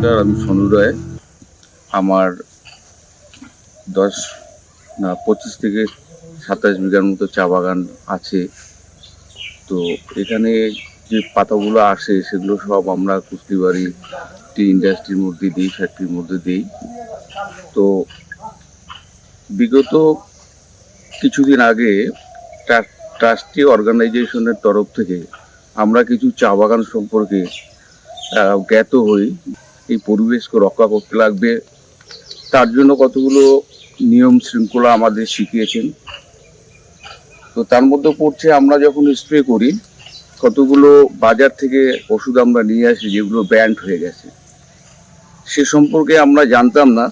নমস্কার, আমি সনু রায়। আমার 25 থেকে 27 বিঘার মতো চা বাগান আছে। তো এখানে যে পাতাগুলো আসে সেগুলো সব আমরা কুস্তিবাড়ি টি ইন্ডাস্ট্রির মধ্যে দিই, ফ্যাক্টরির মধ্যে দিই। তো বিগত কিছুদিন আগে ট্রাস্টি অর্গানাইজেশনের তরফ থেকে আমরা কিছু চা বাগান সম্পর্কে জ্ঞাত হই। এই পরিবেশকে রক্ষা করতে লাগবে, তার জন্য কতগুলো নিয়ম শৃঙ্খলা আমাদের শিখিয়েছেন। তো তার মধ্যে পড়ছে, আমরা যখন স্প্রে করি কতগুলো বাজার থেকে ওষুধ আমরা নিয়ে আসি যেগুলো ব্যান্ড হয়ে গেছে, সে সম্পর্কে আমরা জানতাম না।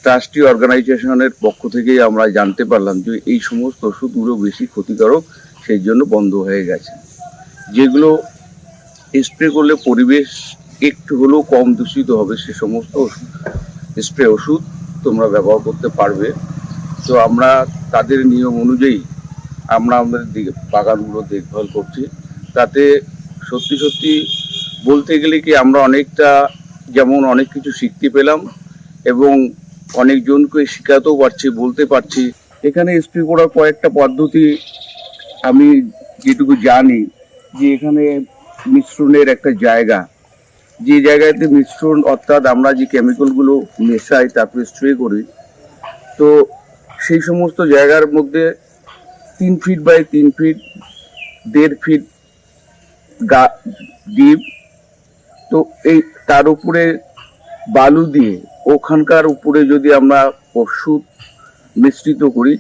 ট্রাস্টি অর্গানাইজেশনের পক্ষ থেকেই আমরা জানতে পারলাম যে এই সমস্ত ওষুধগুলো বেশি ক্ষতিকারক, সেই জন্য বন্ধ হয়ে গেছে। যেগুলো স্প্রে করলে পরিবেশ একটু হলেও কম দূষিত হবে, সে সমস্ত স্প্রে ওষুধ তোমরা ব্যবহার করতে পারবে। তো আমরা তাদের নিয়ম অনুযায়ী আমরা আমাদের বাগানগুলো দেখভাল করছি। তাতে সত্যি সত্যি বলতে গেলে কি আমরা অনেকটা যেমন অনেক কিছু শিখতে পেলাম এবং অনেকজনকে শেখাতেও পারছি, বলতে পারছি। এখানে স্প্রে করার কয়েকটা পদ্ধতি আমি যেটুকু জানি, যে এখানে মিশ্রণের একটা জায়গা, যে জায়গাতে মিশ্রণ অর্থাৎ আমরা যে কেমিক্যালগুলো মেশাই তারপরে স্প্রে করি, তো সেই সমস্ত জায়গার মধ্যে 3 feet by 3 feet 1.5 feet deep, তো এই তার উপরে বালু দিয়ে ওখানকার উপরে যদি আমরা ওষুধ মিশ্রিত করি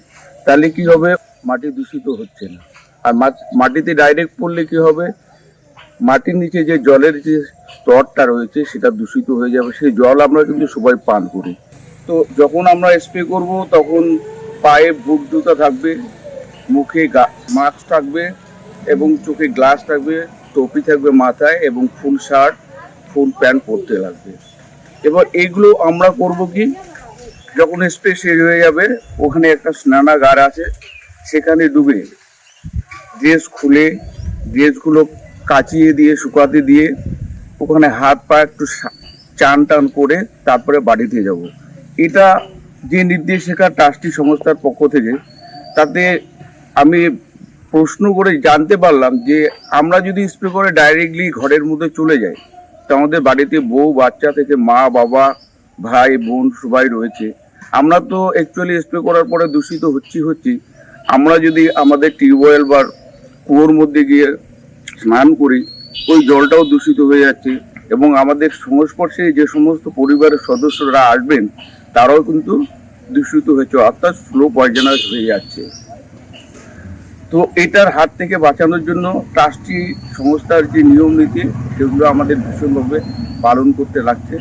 তাহলে কি হবে, মাটি দূষিত হচ্ছে না। আর মাটিতে ডাইরেক্ট পড়লে কি হবে, মাটির নিচে যে জলের যে স্তরটা রয়েছে সেটা দূষিত হয়ে যাবে। সেই জল আমরা কিন্তু সবাই পান করি। তো যখন আমরা স্প্রে করব তখন পায়ে বুট জুতা থাকবে, মুখে মাস্ক থাকবে এবং চোখে গ্লাস থাকবে, টুপি থাকবে মাথায় এবং ফুল শার্ট ফুল প্যান্ট পরতে লাগবে। এবার এইগুলো আমরা করব কি, যখন স্প্রে শেষ হয়ে যাবে ওখানে একটা স্নানাগার আছে, সেখানে ডুবে ড্রেস খুলে ড্রেসগুলো কাচিয়ে দিয়ে শুকাতে দিয়ে ওখানে হাত পা একটু চান টান করে তারপরে বাড়িতে যাব। এটা যে নির্দেশিকা ট্রাস্টি সংস্থার পক্ষ থেকে, তাতে আমি প্রশ্ন করে জানতে পারলাম যে আমরা যদি স্প্রে করে ডাইরেক্টলি ঘরের মধ্যে চলে যাই, তো আমাদের বাড়িতে বউ বাচ্চা থেকে মা বাবা ভাই বোন সবাই রয়েছে। আমরা তো অ্যাকচুয়ালি স্প্রে করার পরে দূষিত হচ্ছি। আমরা যদি আমাদের টিউবওয়েল বা কুয়োর মধ্যে গিয়ে স্নান করি, ওই জলটাও দূষিত হয়ে যাচ্ছে এবং আমাদের সংস্পর্শে যে সমস্ত পরিবারের সদস্যরা আসবেন তারাও কিন্তু দূষিত হয়েছে, অর্থাৎ স্লো পয়জনাস হয়ে যাচ্ছে। তো এটার হাত থেকে বাঁচানোর জন্য ট্রাস্টি সংস্থার যে নিয়ম নীতি সেগুলো আমাদের ভীষণভাবে পালন করতে লাগছে।